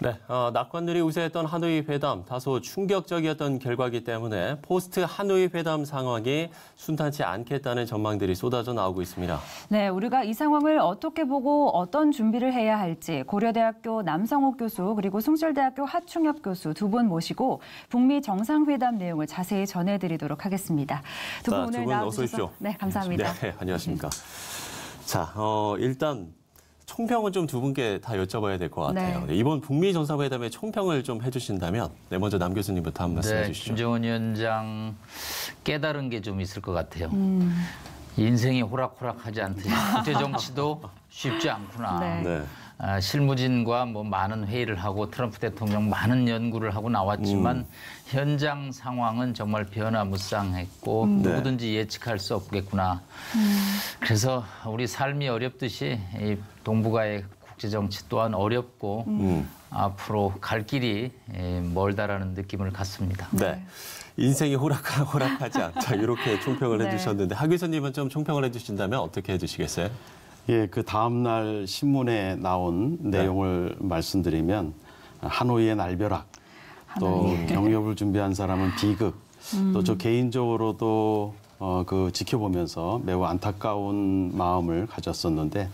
네, 낙관들이 우세했던 하노이 회담, 다소 충격적이었던 결과이기 때문에 포스트 하노이 회담 상황이 순탄치 않겠다는 전망들이 쏟아져 나오고 있습니다. 네, 우리가 이 상황을 어떻게 보고 어떤 준비를 해야 할지 고려대학교 남성옥 교수 그리고 숭실대학교 하충엽 교수 두 분 모시고 북미 정상회담 내용을 자세히 전해드리도록 하겠습니다. 두 분 오늘 나와주셔서 네, 감사합니다. 네, 안녕하십니까. 자, 일단 총평은 좀 두 분께 다 여쭤봐야 될 것 같아요. 네. 이번 북미 정상회담의 총평을 좀 해주신다면, 네, 먼저 남 교수님부터 한 말씀 해주시죠. 김정은 위원장 깨달은 게 좀 있을 것 같아요. 인생이 호락호락하지 않듯이 국제 정치도 쉽지 않구나. 네. 실무진과 뭐 많은 회의를 하고 트럼프 대통령 많은 연구를 하고 나왔지만 현장 상황은 정말 변화무쌍했고 누구든지 예측할 수 없겠구나. 그래서 우리 삶이 어렵듯이 이 동북아의 국제 정치 또한 어렵고 앞으로 갈 길이 멀다라는 느낌을 갖습니다. 네. 인생이 호락호락하지 않다 이렇게 총평을 해주셨는데 하 교수님은 좀 총평을 해주신다면 어떻게 해주시겠어요? 예, 그 다음 날 신문에 나온 내용을 말씀드리면 하노이의 날벼락, 또 경협을 준비한 사람은 비극, 또 저 개인적으로도 그 지켜보면서 매우 안타까운 마음을 가졌었는데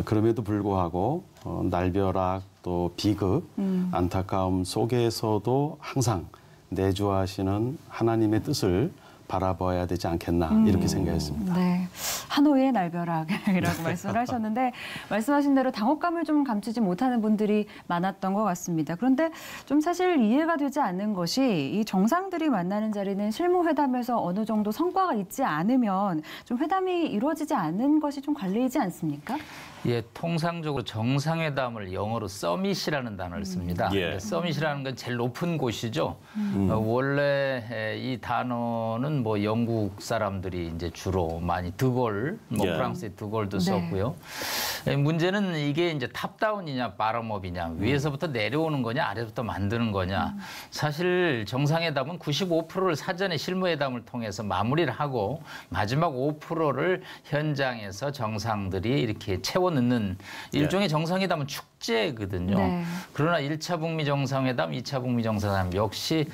그럼에도 불구하고 날벼락 또 비극, 안타까움 속에서도 항상 내주하시는 하나님의 뜻을 바라봐야 되지 않겠나 이렇게 생각했습니다. 네, 하노이의 날벼락이라고 말씀을 하셨는데 말씀하신 대로 당혹감을 좀 감추지 못하는 분들이 많았던 것 같습니다. 그런데 좀 사실 이해가 되지 않는 것이 이 정상들이 만나는 자리는 실무회담에서 어느 정도 성과가 있지 않으면 좀 회담이 이루어지지 않는 것이 좀 관례이지 않습니까? 예, 통상적으로 정상회담을 영어로 서밋이라는 단어를 씁니다. 서밋이라는 건 제일 높은 곳이죠. 원래 이 단어는 뭐 영국 사람들이 이제 주로 많이 드골, 뭐 프랑스의 드골도 썼고요. 문제는 이게 이제 탑다운이냐, 바텀업이냐, 위에서부터 내려오는 거냐, 아래부터 만드는 거냐. 사실 정상회담은 95%를 사전에 실무회담을 통해서 마무리를 하고 마지막 5%를 현장에서 정상들이 이렇게 채워 넣는 일종의 정상회담은 축제거든요. 그러나 1차 북미 정상회담, 2차 북미 정상회담 역시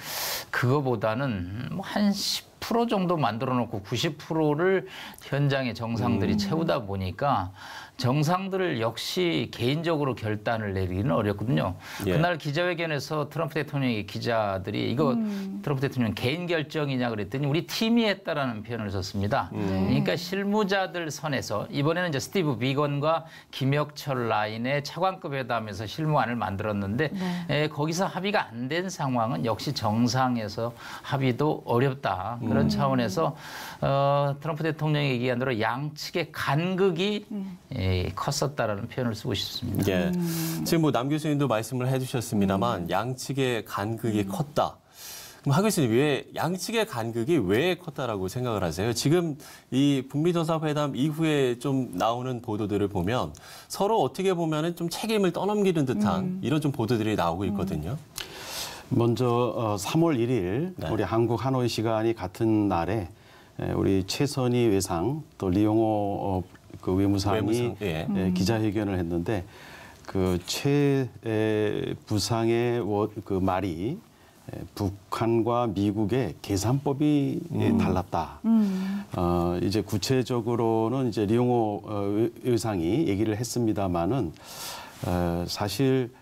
그거보다는 뭐 한 10% 정도 만들어 놓고 90%를 현장의 정상들이 채우다 보니까 정상들을 역시 개인적으로 결단을 내리기는 어렵거든요. 그날 기자회견에서 트럼프 대통령의 기자들이 이거 트럼프 대통령 개인 결정이냐 그랬더니 우리 팀이 했다라는 표현을 썼습니다. 그러니까 실무자들 선에서 이번에는 이제 스티브 비건과 김혁철 라인의 차관급 회담에서 실무안을 만들었는데 거기서 합의가 안 된 상황은 역시 정상에서 합의도 어렵다. 그런 차원에서 트럼프 대통령이 얘기한 대로 양측의 간극이 컸었다라는 표현을 쓰고 싶습니다. 지금 뭐 남 교수님도 말씀을 해주셨습니다만 양측의 간극이 컸다. 그럼 하 교수님 왜 양측의 간극이 왜 컸다라고 생각을 하세요? 지금 이 북미 정상회담 이후에 좀 나오는 보도들을 보면 서로 어떻게 보면은 좀 책임을 떠넘기는 듯한 이런 좀 보도들이 나오고 있거든요. 먼저 3월 1일 우리 한국 하노이 시간이 같은 날에 우리 최선희 외상 또 리용호 그 외무상이 기자회견을 했는데 그 최 부상의 그 말이 북한과 미국의 계산법이 달랐다. 이제 구체적으로는 이제 리용호 의상이 얘기를 했습니다만은 사실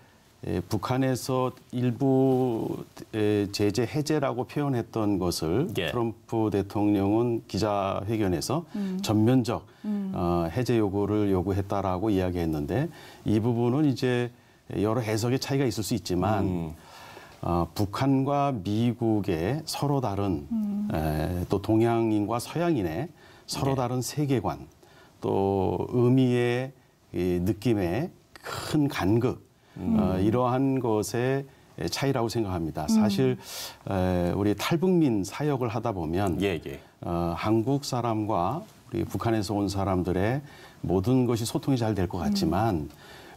북한에서 일부 제재 해제라고 표현했던 것을 트럼프 대통령은 기자회견에서 전면적 해제 요구를 요구했다라고 이야기했는데 이 부분은 이제 여러 해석의 차이가 있을 수 있지만 북한과 미국의 서로 다른 또 동양인과 서양인의 서로 다른 세계관 또 의미의 느낌의 큰 간극 이러한 것의 차이라고 생각합니다. 사실 우리 탈북민 사역을 하다 보면 한국 사람과 우리 북한에서 온 사람들의 모든 것이 소통이 잘 될 것 같지만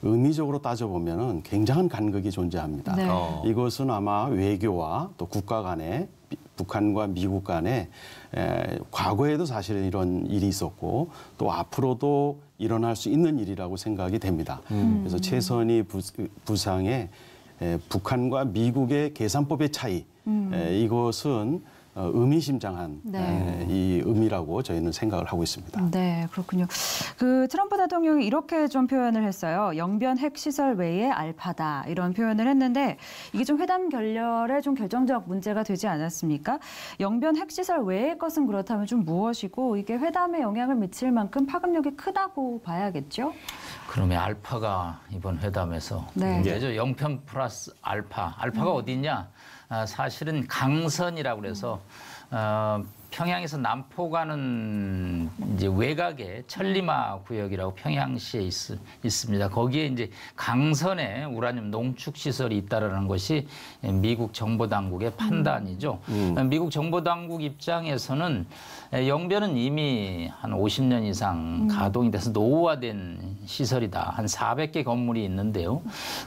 의미적으로 따져보면 굉장한 간극이 존재합니다. 이것은 아마 외교와 또 국가 간에 북한과 미국 간에 과거에도 사실 이런 일이 있었고 또 앞으로도 일어날 수 있는 일이라고 생각이 됩니다. 그래서 최선희 부상의 북한과 미국의 계산법의 차이 이것은 의미심장한 네. 이 의미라고 저희는 생각을 하고 있습니다. 네, 그렇군요. 그 트럼프 대통령이 이렇게 좀 표현을 했어요. 영변 핵시설 외에 알파다 이런 표현을 했는데 이게 좀 회담 결렬에 좀 결정적 문제가 되지 않았습니까? 영변 핵시설 외의 것은 그렇다면 좀 무엇이고 이게 회담에 영향을 미칠 만큼 파급력이 크다고 봐야겠죠? 그러면 알파가 이번 회담에서 네. 문제죠. 영편 플러스 알파. 알파가 어디 있냐? 사실은 강선이라고 그래서 평양에서 남포 가는 이제 외곽의 천리마 구역이라고 평양시에 있습니다. 거기에 이제 강선에 우라늄 농축 시설이 있다라는 것이 미국 정보 당국의 판단이죠. 미국 정보 당국 입장에서는 영변은 이미 한 50년 이상 가동이 돼서 노후화된 시설이다. 한 400개 건물이 있는데요.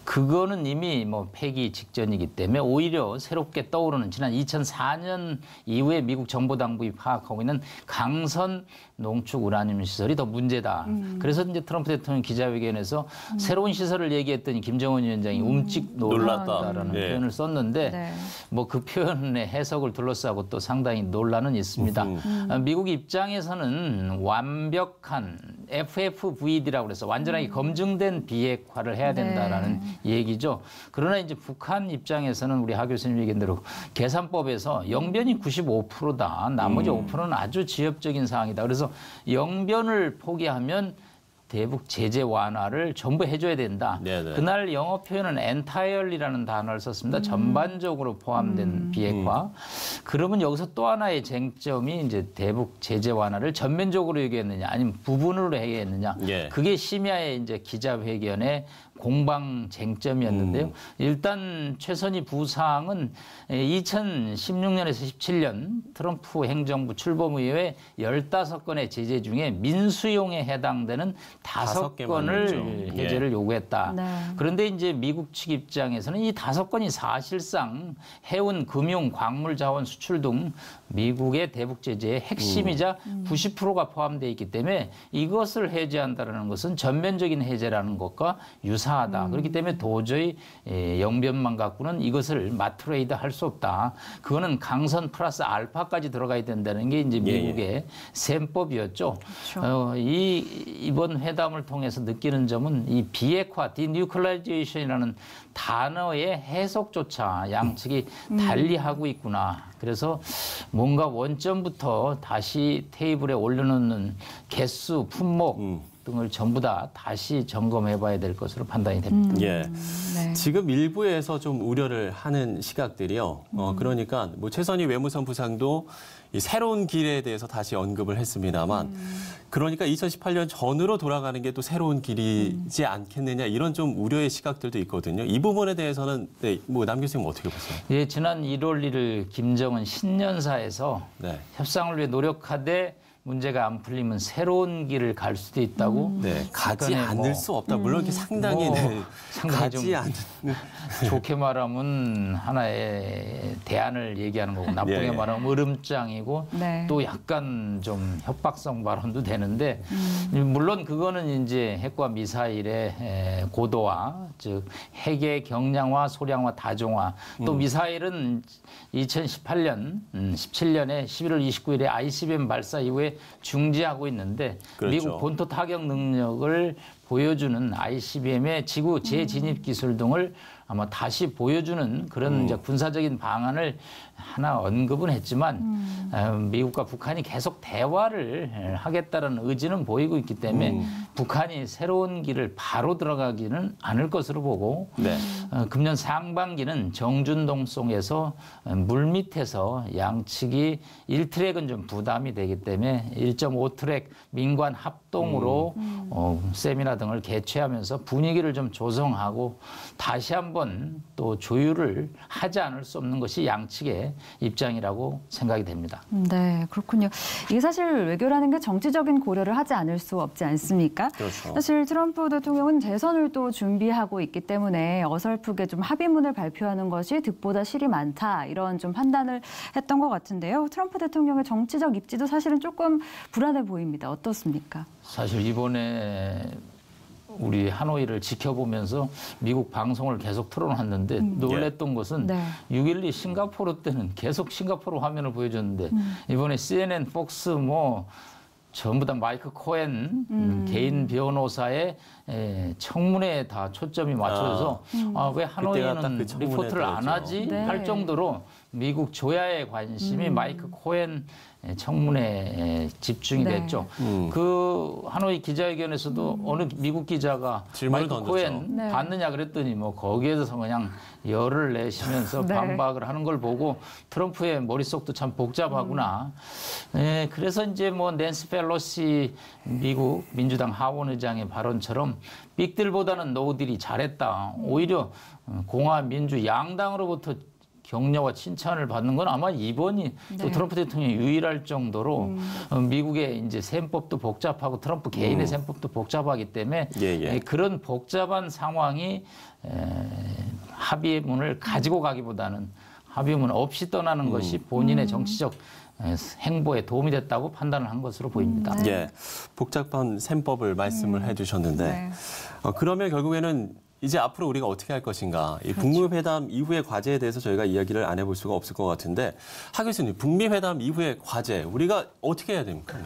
그거는 이미 뭐 폐기 직전이기 때문에 오히려 새롭게 떠오르는 지난 2004년 이후에 미국 정보 당국이 파악하고 있는 강선 농축 우라늄 시설이 더 문제다. 그래서 이제 트럼프 대통령 기자회견에서 새로운 시설을 얘기했더니 김정은 위원장이 움찍 놀랐다라는 표현을 썼는데 네. 뭐 그 표현의 해석을 둘러싸고 또 상당히 논란은 있습니다. 미국 입장에서는 완벽한 FFVD라고 그래서 완전하게 검증된 비핵화를 해야 된다라는 얘기죠. 그러나 이제 북한 입장에서는 우리 하 교수님 얘기한 대로 계산법에서 영변이 95%다. 나머지 5%는 아주 지엽적인 사항이다. 그래서 영변을 포기하면 대북 제재 완화를 전부 해줘야 된다. 네네. 그날 영어 표현은 entirely라는 단어를 썼습니다. 전반적으로 포함된 비핵화. 그러면 여기서 또 하나의 쟁점이 이제 대북 제재 완화를 전면적으로 얘기했느냐, 아니면 부분으로 얘기했느냐. 예. 그게 심야의 이제 기자회견의 공방 쟁점이었는데요. 일단 최선희 부상은 2016년에서 17년 트럼프 행정부 출범 이후에 15건의 제재 중에 민수용에 해당되는 5건을 해제를 예. 요구했다. 네. 그런데 이제 미국 측 입장에서는 이 5건이 사실상 해운, 금융, 광물 자원 수출 등 미국의 대북 제재의 핵심이자 90%가 포함되어 있기 때문에 이것을 해제한다는 것은 전면적인 해제라는 것과 유사하다. 그렇기 때문에 도저히 영변만 갖고는 이것을 마트레이드 할 수 없다. 그거는 강선 플러스 알파까지 들어가야 된다는 게 이제 미국의 셈법이었죠. 그렇죠. 이번 회담을 통해서 느끼는 점은 이 비핵화, 디뉴클리어제이션이라는 단어의 해석조차 양측이 달리하고 있구나. 그래서 뭔가 원점부터 다시 테이블에 올려놓는 개수, 품목 등을 전부 다 다시 점검해봐야 될 것으로 판단이 됩니다. 예. 네. 지금 일부에서 좀 우려를 하는 시각들이요. 그러니까 뭐 최선희 외무성 부상도 이 새로운 길에 대해서 다시 언급을 했습니다만, 그러니까 2018년 전으로 돌아가는 게 또 새로운 길이지 않겠느냐 이런 좀 우려의 시각들도 있거든요. 이 부분에 대해서는 네, 뭐 남 교수님 어떻게 보세요? 예, 지난 1월 1일 김정은 신년사에서 네. 협상을 위해 노력하되 문제가 안 풀리면 새로운 길을 갈 수도 있다고. 네, 가지 약간의 않을 수 없다. 물론 이렇게 상당히 상당히 가지 좀 않는. 좋게 말하면 하나의 대안을 얘기하는 거고 나쁘게 예. 말하면 으름장이고 네. 또 약간 좀 협박성 발언도 되는데 물론 그거는 이제 핵과 미사일의 고도화, 즉 핵의 경량화, 소량화, 다종화 또 미사일은 2018년, 17년에 11월 29일에 ICBM 발사 이후에 중지하고 있는데 그렇죠. 미국 본토 타격 능력을 보여주는 ICBM의 지구 재진입 기술 등을 아마 다시 보여주는 그런 이제 군사적인 방안을 하나 언급은 했지만 미국과 북한이 계속 대화를 하겠다는 의지는 보이고 있기 때문에 북한이 새로운 길을 바로 들어가기는 않을 것으로 보고 네. 금년 상반기는 정준동송에서 물밑에서 양측이 1트랙은 좀 부담이 되기 때문에 1.5트랙 민관 합동으로 세미나 등을 개최하면서 분위기를 좀 조성하고 다시 한번 또 조율을 하지 않을 수 없는 것이 양측의 입장이라고 생각이 됩니다. 네, 그렇군요. 이게 사실 외교라는 게 정치적인 고려를 하지 않을 수 없지 않습니까? 그렇죠. 사실 트럼프 대통령은 재선을 또 준비하고 있기 때문에 어설프게 좀 합의문을 발표하는 것이 득보다 실이 많다 이런 좀 판단을 했던 것 같은데요. 트럼프 대통령의 정치적 입지도 사실은 조금 불안해 보입니다. 어떻습니까? 사실 이번에 우리 하노이를 지켜보면서 미국 방송을 계속 틀어놨는데 놀랬던 것은 네. 6.12 싱가포르 때는 계속 싱가포르 화면을 보여줬는데 이번에 CNN, 폭스 뭐 전부 다 마이크 코엔 개인 변호사의 청문회에 다 초점이 맞춰져서 왜 하노이는 그때 리포트를 안 하지 네. 할 정도로 미국 조야의 관심이 마이크 코엔 청문회에 집중이 네. 됐죠. 그 하노이 기자회견에서도 어느 미국 기자가 질문을 마이크 던졌죠. 코엔 네. 봤느냐 그랬더니 뭐 거기에서 그냥 열을 내시면서 네. 반박을 하는 걸 보고 트럼프의 머릿속도 참 복잡하구나. 그래서 이제 뭐 낸시 펠로시 미국 민주당 하원의장의 발언처럼 빅딜보다는 노딜이 잘했다. 오히려 공화 민주 양당으로부터 격려와 칭찬을 받는 건 아마 이번이 또 네. 트럼프 대통령이 유일할 정도로 미국의 이제 셈법도 복잡하고 트럼프 개인의 셈법도 복잡하기 때문에 그런 복잡한 상황이 합의의 문을 가지고 가기보다는 합의의 문 없이 떠나는 것이 본인의 정치적 행보에 도움이 됐다고 판단을 한 것으로 보입니다. 예, 복잡한 셈법을 말씀을 해주셨는데 네. 그러면 결국에는 이제 앞으로 우리가 어떻게 할 것인가. 이 그렇죠. 북미 회담 이후의 과제에 대해서 저희가 이야기를 안 해볼 수가 없을 것 같은데 하 교수님, 북미 회담 이후의 과제 우리가 어떻게 해야 됩니까?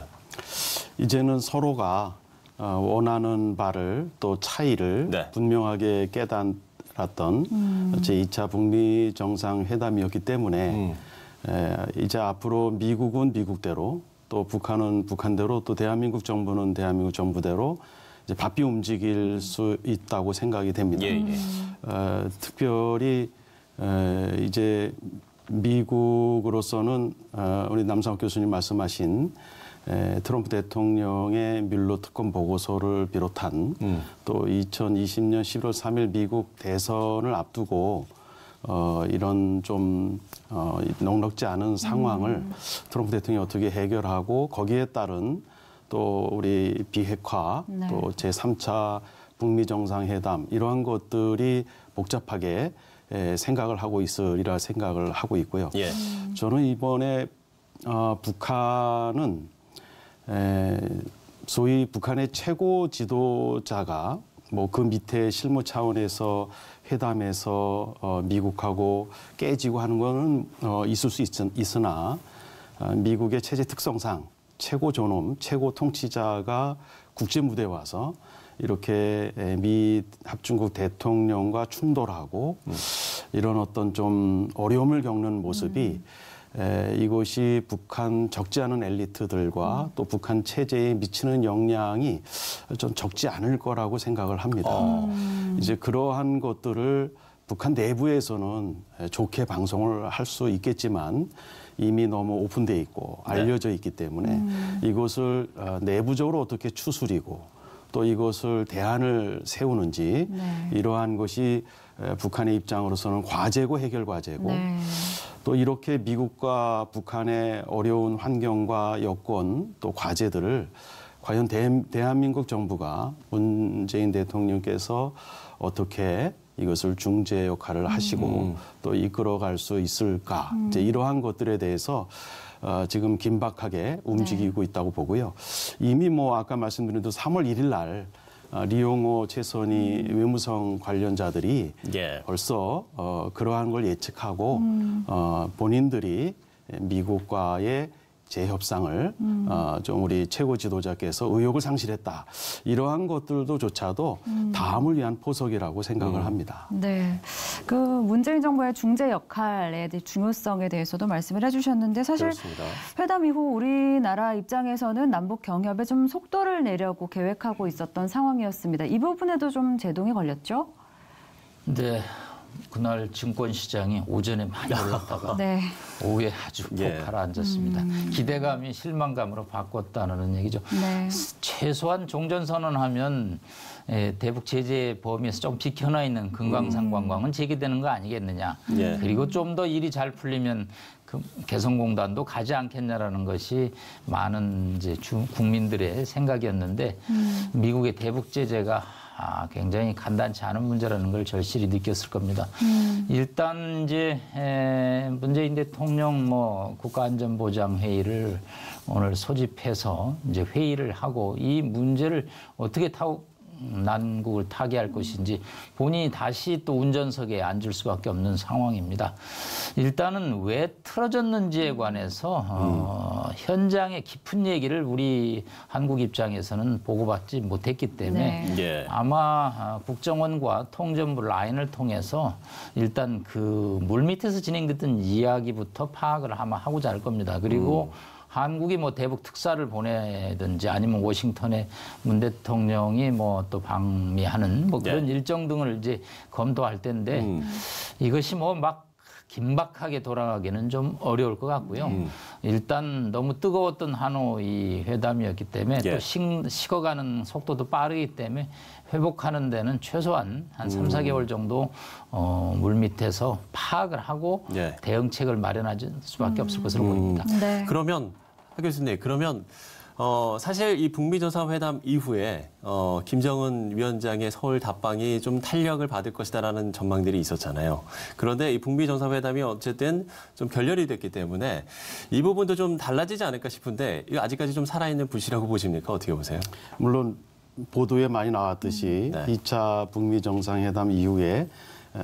이제는 서로가 원하는 바를 또 차이를 네. 분명하게 깨달았던 제2차 북미 정상회담이었기 때문에 이제 앞으로 미국은 미국대로 또 북한은 북한대로 또 대한민국 정부는 대한민국 정부대로 이제 바삐 움직일 수 있다고 생각이 됩니다. 특별히 이제 미국으로서는 우리 남상욱 교수님 말씀하신 트럼프 대통령의 뮬러 특검 보고서를 비롯한 또 2020년 11월 3일 미국 대선을 앞두고 이런 좀 넉넉지 않은 상황을 트럼프 대통령이 어떻게 해결하고 거기에 따른 또 우리 비핵화 네. 또 제3차 북미 정상회담 이러한 것들이 복잡하게 생각을 하고 있으리라 생각을 하고 있고요. 예. 저는 이번에 북한은 소위 북한의 최고 지도자가 뭐 그 밑에 실무 차원에서 회담에서 미국하고 깨지고 하는 거는 있을 수 있으나 미국의 체제 특성상 최고 존엄, 최고 통치자가 국제 무대에 와서 이렇게 미 합중국 대통령과 충돌하고 이런 어떤 좀 어려움을 겪는 모습이 이것이 북한 적지 않은 엘리트들과 또 북한 체제에 미치는 영향이 좀 적지 않을 거라고 생각을 합니다. 이제 그러한 것들을 북한 내부에서는 좋게 방송을 할 수 있겠지만 이미 너무 오픈돼 있고 알려져 있기 때문에 이것을 내부적으로 어떻게 추스리고 또 이것을 대안을 세우는지 이러한 것이 북한의 입장으로서는 과제고 해결 과제고 또 이렇게 미국과 북한의 어려운 환경과 여건 또 과제들을 과연 대한민국 정부가 문재인 대통령께서 어떻게 이것을 중재 역할을 하시고 또 이끌어갈 수 있을까 이제 이러한 것들에 대해서 지금 긴박하게 움직이고 있다고 보고요. 이미 뭐 아까 말씀드린 대로 3월 1일 날 리용호 최선희 외무성 관련자들이 벌써 그러한 걸 예측하고 본인들이 미국과의 재협상을 좀 우리 최고 지도자께서 의욕을 상실했다. 이러한 것들도조차도 다음을 위한 포석이라고 생각을 합니다. 네, 그 문재인 정부의 중재 역할의 중요성에 대해서도 말씀을 해주셨는데 사실 그렇습니다. 회담 이후 우리나라 입장에서는 남북 경협에 좀 속도를 내려고 계획하고 있었던 상황이었습니다. 이 부분에도 좀 제동이 걸렸죠? 네. 그날 증권시장이 오전에 많이 올랐다가 오후에 아주 폭 가라앉았습니다. 기대감이 실망감으로 바꿨다는 얘기죠. 최소한 종전선언하면 대북 제재 범위에서 좀 비켜나 있는 금강산 관광은 재개되는 거 아니겠느냐. 그리고 좀 더 일이 잘 풀리면 그 개성공단도 가지 않겠냐라는 것이 많은 이제 국민들의 생각이었는데 미국의 대북 제재가 굉장히 간단치 않은 문제라는 걸 절실히 느꼈을 겁니다. 일단 이제 문재인 대통령 국가안전보장회의를 오늘 소집해서 이제 회의를 하고 이 문제를 어떻게 타고 난국을 타개할 것인지 본인이 다시 또 운전석에 앉을 수밖에 없는 상황입니다. 일단은 왜 틀어졌는지에 관해서 현장의 깊은 얘기를 우리 한국 입장에서는 보고받지 못했기 때문에 네. 예. 아마 국정원과 통전부 라인을 통해서 일단 그 물밑에서 진행됐던 이야기부터 파악을 아마 하고자 할 겁니다. 그리고 한국이 뭐 대북 특사를 보내든지 아니면 워싱턴에 문 대통령이 뭐 또 방미하는 뭐 그런 일정 등을 이제 검토할 텐데 이것이 뭐 막 긴박하게 돌아가기는 좀 어려울 것 같고요. 일단 너무 뜨거웠던 하노이 회담이었기 때문에 또 식어가는 속도도 빠르기 때문에 회복하는 데는 최소한 한 3, 4개월 정도 물밑에서 파악을 하고 대응책을 마련할 수밖에 없을 것으로 보입니다. 네. 그러면 하 교수님, 그러면 사실 이 북미 정상회담 이후에 김정은 위원장의 서울 답방이 좀 탄력을 받을 것이다라는 전망들이 있었잖아요. 그런데 이 북미 정상회담이 어쨌든 좀 결렬이 됐기 때문에 이 부분도 좀 달라지지 않을까 싶은데 이거 아직까지 좀 살아있는 불씨라고 보십니까? 어떻게 보세요? 물론 보도에 많이 나왔듯이 2차 북미 정상회담 이후에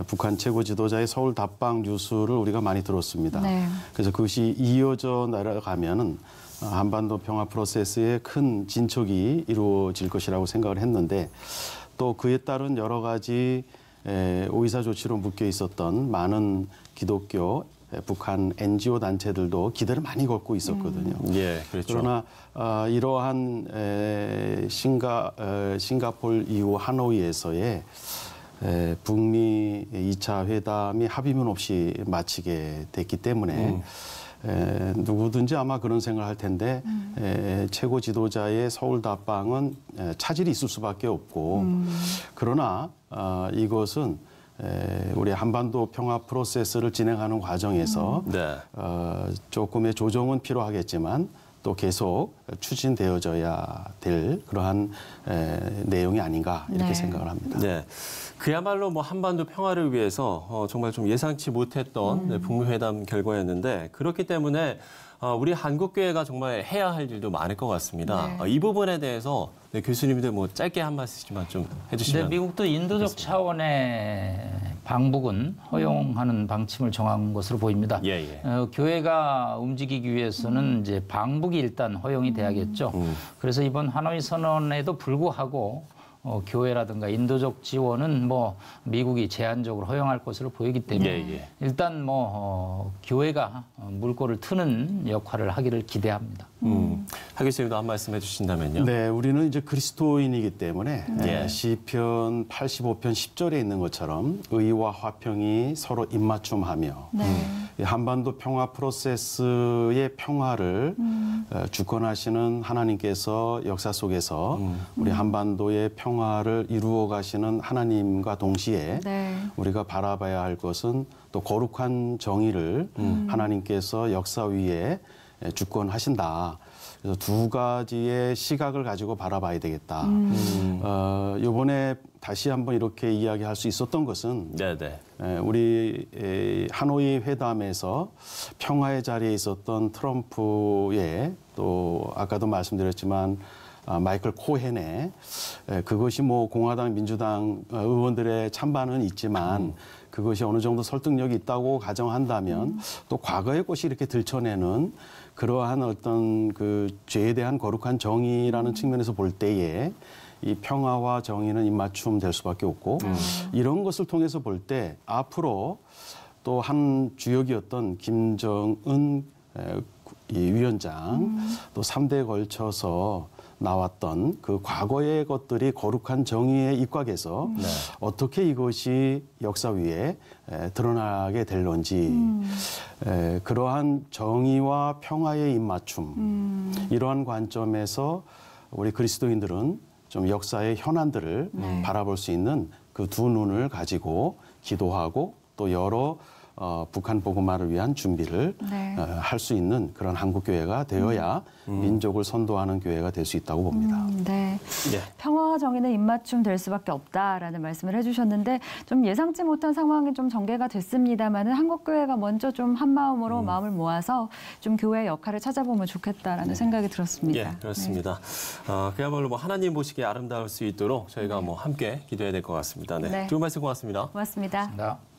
북한 최고 지도자의 서울 답방 뉴스를 우리가 많이 들었습니다. 네. 그래서 그것이 이어져 나아가면은 한반도 평화 프로세스에 큰 진척이 이루어질 것이라고 생각을 했는데 또 그에 따른 여러 가지 오이사 조치로 묶여 있었던 많은 기독교 북한 NGO 단체들도 기대를 많이 걸고 있었거든요. 예, 그렇죠. 그러나 이러한 싱가포르 이후 하노이에서의 북미 2차 회담이 합의문 없이 마치게 됐기 때문에 누구든지 아마 그런 생각을 할 텐데 최고 지도자의 서울 답방은 차질이 있을 수밖에 없고 그러나 이것은 우리 한반도 평화 프로세스를 진행하는 과정에서 조금의 조정은 필요하겠지만 또 계속 추진되어져야 될 그러한 내용이 아닌가 이렇게 생각을 합니다. 네. 그야말로 뭐 한반도 평화를 위해서 정말 좀 예상치 못했던 북미 회담 결과였는데 그렇기 때문에 우리 한국교회가 정말 해야 할 일도 많을 것 같습니다. 이 부분에 대해서 교수님들 뭐 짧게 한 말씀만 좀 해주시면. 네, 미국도 인도적 차원의 방북은 허용하는 방침을 정한 것으로 보입니다. 교회가 움직이기 위해서는 이제 방북이 일단 허용이 돼야겠죠. 그래서 이번 하노이 선언에도 불구하고 교회라든가 인도적 지원은 뭐 미국이 제한적으로 허용할 것으로 보이기 때문에 일단 뭐 교회가 물꼬를 트는 역할을 하기를 기대합니다. 하 교수님도 한 말씀 해주신다면요. 네, 우리는 이제 그리스도인이기 때문에 시편 85편 10절에 있는 것처럼 의와 화평이 서로 입맞춤하며 한반도 평화 프로세스의 평화를 주권하시는 하나님께서 역사 속에서 우리 한반도의 평화를 이루어 가시는 하나님과 동시에 우리가 바라봐야 할 것은 또 거룩한 정의를 하나님께서 역사 위에 주권하신다. 그래서 두 가지의 시각을 가지고 바라봐야 되겠다. 이번에 다시 한번 이렇게 이야기할 수 있었던 것은 우리 하노이 회담에서 평화의 자리에 있었던 트럼프의 또 아까도 말씀드렸지만 마이클 코헨의 그것이 뭐 공화당 민주당 의원들의 찬반은 있지만 그것이 어느 정도 설득력이 있다고 가정한다면 또 과거의 것이 이렇게 들춰내는 그러한 어떤 그 죄에 대한 거룩한 정의라는 측면에서 볼 때에 이 평화와 정의는 입맞춤 될 수밖에 없고 이런 것을 통해서 볼 때 앞으로 또 한 주역이었던 김정은 이 위원장 또 3대에 걸쳐서 나왔던 그 과거의 것들이 거룩한 정의에 입각해서 어떻게 이것이 역사 위에 드러나게 될런지 그러한 정의와 평화의 입맞춤 이러한 관점에서 우리 그리스도인들은 좀 역사의 현안들을 바라볼 수 있는 그 두 눈을 가지고 기도하고 또 여러 북한 복음화를 위한 준비를 네. 할 수 있는 그런 한국 교회가 되어야 민족을 선도하는 교회가 될 수 있다고 봅니다. 네. 예. 평화와 정의는 입맞춤 될 수밖에 없다라는 말씀을 해주셨는데 좀 예상치 못한 상황이 좀 전개가 됐습니다만은 한국 교회가 먼저 좀 한 마음으로 마음을 모아서 좀 교회의 역할을 찾아보면 좋겠다라는 생각이 들었습니다. 예, 그렇습니다. 그야말로 뭐 하나님 보시기에 아름다울 수 있도록 저희가 뭐 함께 기도해야 될 것 같습니다. 네. 네. 좋은 말씀 고맙습니다. 고맙습니다. 나.